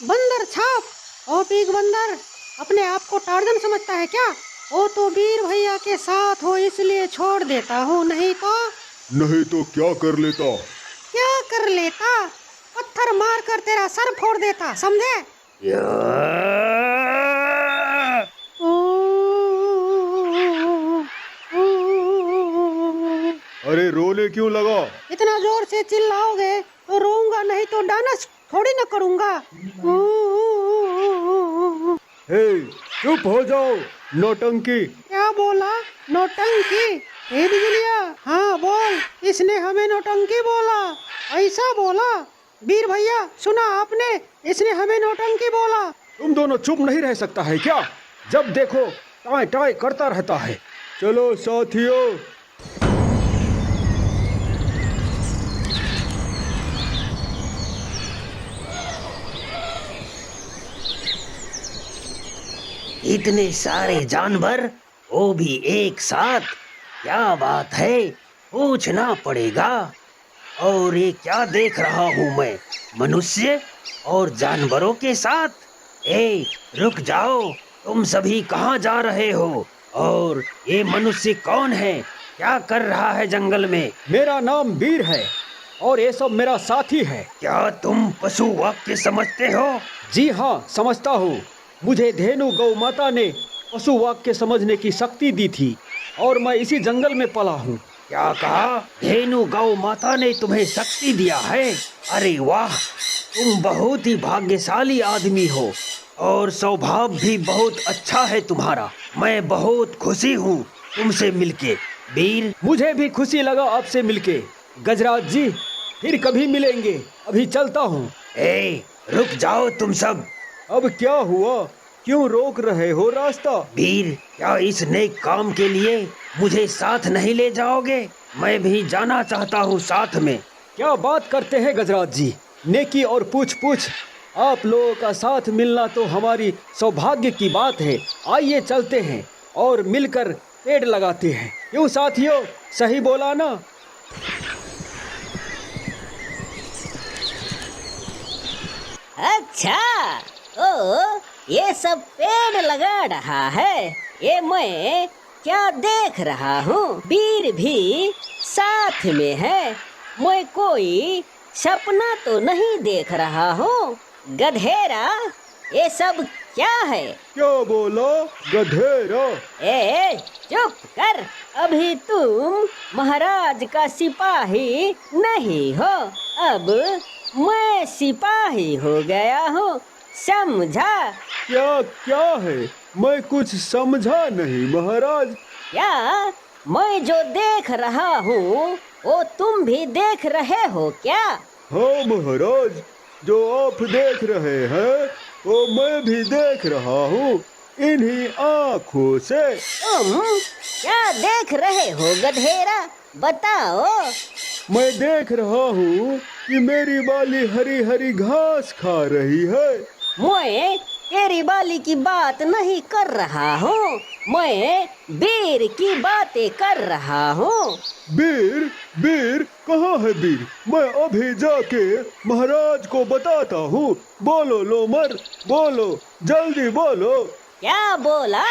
बंदर छाप। ओ पीक बंदर, अपने आप को टार्जन समझता है क्या? ओ तो वीर भैया के साथ हो इसलिए छोड़ देता हूँ, नहीं तो क्या कर लेता? क्या कर लेता? पत्थर मार कर तेरा सर फोड़ देता, समझे? ओ, अरे रोने क्यों लगा? इतना जोर से चिल्लाओगे तो रोऊंगा, नहीं तो डांस थोड़ी ना करूंगा। हे, चुप हो जाओ, नौटंकी। क्या बोला? नौटंकी? हे बिजुलिया, हाँ बोल। इसने हमें नौटंकी बोला? ऐसा बोला? वीर भैया सुना आपने, इसने हमें नौटंकी बोला। तुम दोनों चुप नहीं रह सकता है क्या? जब देखो टाई टाई करता रहता है। चलो साथियों। इतने सारे जानवर, वो भी एक साथ, क्या बात है, पूछना पड़ेगा। और ये क्या देख रहा हूँ मैं, मनुष्य और जानवरों के साथ? ए, रुक जाओ, तुम सभी कहाँ जा रहे हो? और ये मनुष्य कौन है? क्या कर रहा है जंगल में? मेरा नाम वीर है और ये सब मेरा साथी है। क्या तुम पशु वाक्य समझते हो? जी हाँ, समझता हूँ। मुझे धेनु गौ माता ने पशु वाक्य समझने की शक्ति दी थी और मैं इसी जंगल में पला हूँ। क्या कहा? धेनु गौ माता ने तुम्हें शक्ति दिया है? अरे वाह, तुम बहुत ही भाग्यशाली आदमी हो और स्वभाव भी बहुत अच्छा है तुम्हारा। मैं बहुत खुशी हूँ तुमसे मिलके वीर। मुझे भी खुशी लगा आपसे मिलके गजराज जी। फिर कभी मिलेंगे, अभी चलता हूँ। ए, रुक जाओ तुम सब। अब क्या हुआ? क्यों रोक रहे हो रास्ता? वीर, क्या इस नेक काम के लिए मुझे साथ नहीं ले जाओगे? मैं भी जाना चाहता हूँ साथ में। क्या बात करते हैं गजराज जी, नेकी और पूछ पूछ। आप लोगों का साथ मिलना तो हमारी सौभाग्य की बात है। आइए चलते हैं और मिलकर पेड़ लगाते हैं। क्यों साथियों, सही बोला ना? अच्छा, तो ये सब पेड़ लगा रहा है, ये मैं क्या देख रहा हूँ? वीर भी साथ में है। मैं कोई सपना तो नहीं देख रहा हूँ। गधेरा, ये सब क्या है? क्या बोला गधेरा? ए, चुप कर। अभी तुम महाराज का सिपाही नहीं हो, अब मैं सिपाही हो गया हूँ, समझा? क्या क्या है? मैं कुछ समझा नहीं महाराज। क्या मैं जो देख रहा हूँ वो तुम भी देख रहे हो क्या? हाँ महाराज, जो आप देख रहे हैं वो मैं भी देख रहा हूँ, इन्हीं आँखों से। तुम क्या देख रहे हो गधेरा, बताओ? मैं देख रहा हूँ कि मेरी बाली हरी हरी घास खा रही है। मैं तेरी बाली की बात नहीं कर रहा हूँ, मैं वीर की बातें कर रहा हूँ। वीर? वीर कहाँ है वीर? मैं अभी जाके महाराज को बताता हूँ। बोलो लोमर, बोलो, जल्दी बोलो। क्या बोला?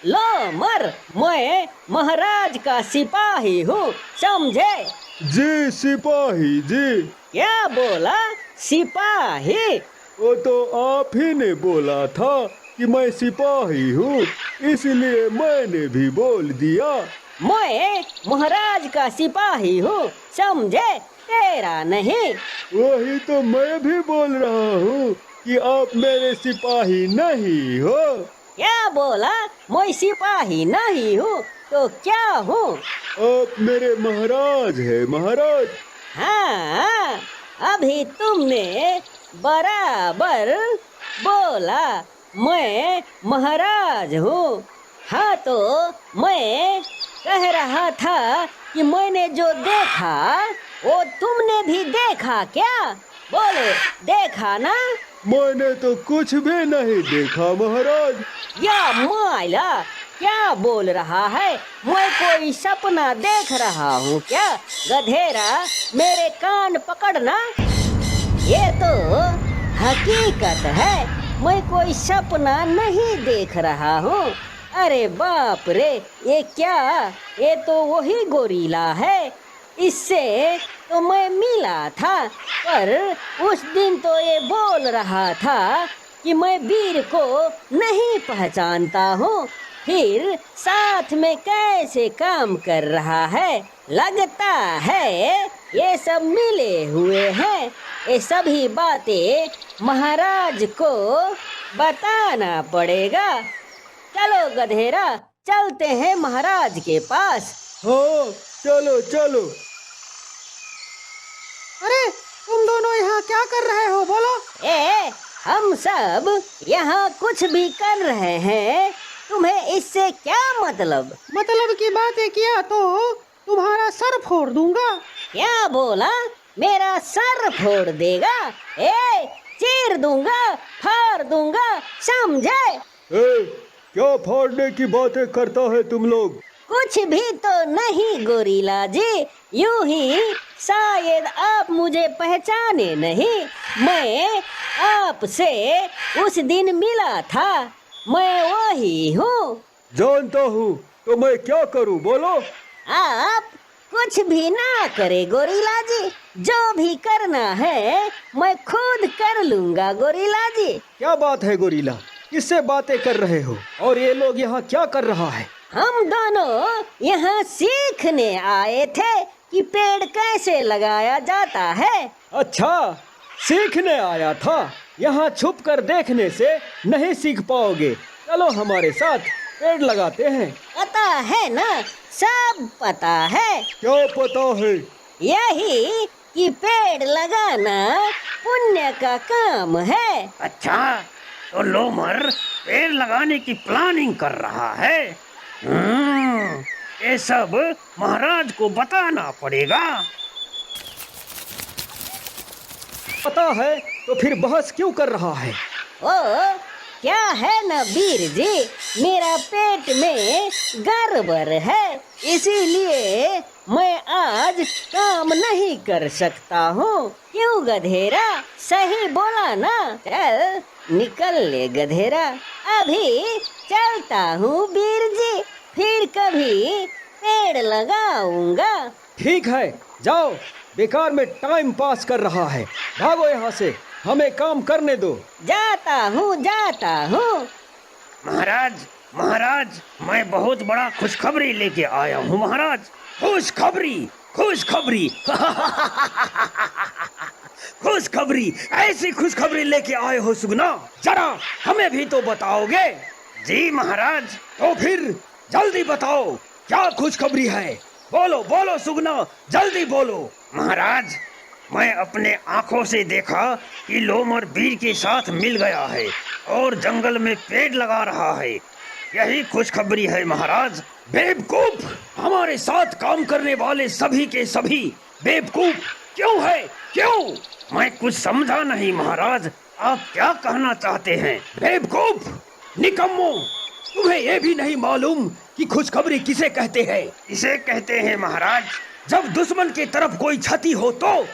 लो मर, मैं महाराज का सिपाही हूँ, समझे? जी सिपाही जी। क्या बोला? सिपाही? वो तो आप ही ने बोला था कि मैं सिपाही हूँ, इसलिए मैंने भी बोल दिया। मैं महाराज का सिपाही हूँ, समझे? तेरा नहीं। वही तो मैं भी बोल रहा हूँ कि आप मेरे सिपाही नहीं हो। क्या बोला? मैं सिपाही नहीं हूँ तो क्या हूँ? आप मेरे महाराज है महाराज। हाँ, अभी तुमने बराबर बोला, मैं महाराज हूँ। हाँ, तो मैं कह रहा था कि मैंने जो देखा वो तुमने भी देखा क्या? बोलो, देखा ना? मैंने तो कुछ भी नहीं देखा महाराज। या माइला, क्या बोल रहा है? मैं कोई सपना देख रहा हूँ क्या? गधेरा, मेरे कान पकड़ना। ये तो हकीकत है, मैं कोई सपना नहीं देख रहा हूँ। अरे बाप रे, ये क्या? ये तो वही गोरिल्ला है, इससे तो मैं मिला था। पर उस दिन तो ये बोल रहा था कि मैं वीर को नहीं पहचानता हूँ, फिर साथ में कैसे काम कर रहा है? लगता है ये सब मिले हुए हैं। ये सभी बातें महाराज को बताना पड़ेगा। चलो गधेरा, चलते हैं महाराज के पास। हाँ, चलो चलो। अरे तुम दोनों यहाँ क्या कर रहे हो, बोलो? हम सब यहाँ कुछ भी कर रहे हैं, तुम्हें इससे क्या मतलब? मतलब की बातें किया तो तुम्हारा सर फोड़ दूंगा। क्या बोला? मेरा सर फोड़ देगा? चीर दूंगा, फाड़ दूंगा, समझे? क्या फाड़ने की बातें करता है तुम लोग? कुछ भी तो नहीं गोरिल्ला जी, यूं ही शायद आप मुझे पहचाने नहीं। मैं आपसे उस दिन मिला था, मैं वही हूँ। जानता हूँ, तो मैं क्या करूँ, बोलो? आप कुछ भी ना करे गोरिल्ला जी, जो भी करना है मैं खुद कर लूंगा गोरिल्ला जी। क्या बात है गोरिल्ला, किससे बातें कर रहे हो? और ये लोग यहाँ क्या कर रहा है? हम दोनों यहाँ सीखने आए थे कि पेड़ कैसे लगाया जाता है। अच्छा, सीखने आया था? यहाँ छुप कर देखने से नहीं सीख पाओगे। चलो हमारे साथ, पेड़ लगाते हैं। पता है ना, सब पता है। क्या पता है? यही कि पेड़ लगाना पुण्य का काम है। अच्छा, तो लोमर पेड़ लगाने की प्लानिंग कर रहा है। ये सब महाराज को बताना पड़ेगा। पता है तो फिर बहस क्यों कर रहा है? ओ क्या है ना वीर जी, मेरा पेट में गड़बड़ है, इसीलिए मैं आज काम नहीं कर सकता हूँ। क्यों गधेरा, सही बोला ना? चल निकल ले गधेरा, अभी चलता हूँ वीर जी, फिर कभी पेड़ लगाऊंगा। ठीक है, जाओ, बेकार में टाइम पास कर रहा है। भागो यहाँ से, हमें काम करने दो। जाता हूँ, जाता हूँ। महाराज, महाराज, मैं बहुत बड़ा खुशखबरी लेके आया हूँ महाराज। खुशखबरी, खुशखबरी, खुशखबरी, ऐसी खुशखबरी लेके आए हो सुगना? जरा हमें भी तो बताओगे? जी महाराज। तो फिर जल्दी बताओ, क्या खुशखबरी है? बोलो बोलो सुगना, जल्दी बोलो। महाराज, मैं अपने आंखों से देखा कि लोमर वीर के साथ मिल गया है और जंगल में पेड़ लगा रहा है। यही खुशखबरी है महाराज। बेवकूफ, हमारे साथ काम करने वाले सभी के सभी बेवकूफ क्यों है? क्यों? मैं कुछ समझा नहीं महाराज, आप क्या कहना चाहते हैं? बेवकूफ, निकम्मो, तुम्हें ये भी नहीं मालूम कि खुशखबरी किसे कहते हैं? इसे कहते हैं महाराज, जब दुश्मन की तरफ कोई क्षति हो तो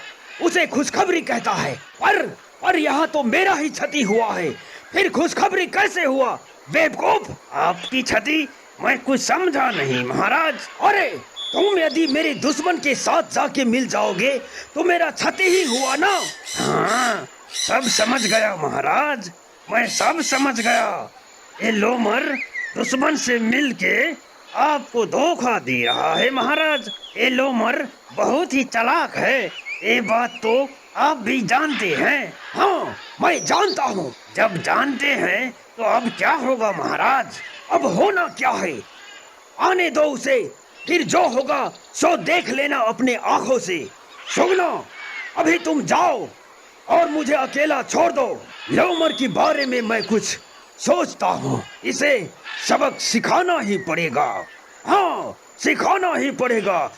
उसे खुशखबरी कहता है। पर यहाँ तो मेरा ही क्षति हुआ है, फिर खुशखबरी कैसे हुआ? बेवकूफ, आपकी क्षति? मैं कुछ समझा नहीं महाराज। अरे तुम यदि मेरे दुश्मन के साथ जाके मिल जाओगे तो मेरा क्षति ही हुआ ना? हाँ, सब समझ गया महाराज, मैं सब समझ गया। ये लोमर दुश्मन से मिलके आपको धोखा दे रहा है महाराज। ये लोमर बहुत ही चालाक है, ये बात तो आप भी जानते हैं। हाँ, मैं जानता हूँ। जब जानते हैं तो अब क्या होगा महाराज? अब होना क्या है? आने दो उसे, फिर जो होगा सो देख लेना अपने आंखों से। सुगना, अभी तुम जाओ और मुझे अकेला छोड़ दो। लोमर के बारे में मैं कुछ सोचता हूँ, इसे सबक सिखाना ही पड़ेगा। हाँ, सिखाना ही पड़ेगा।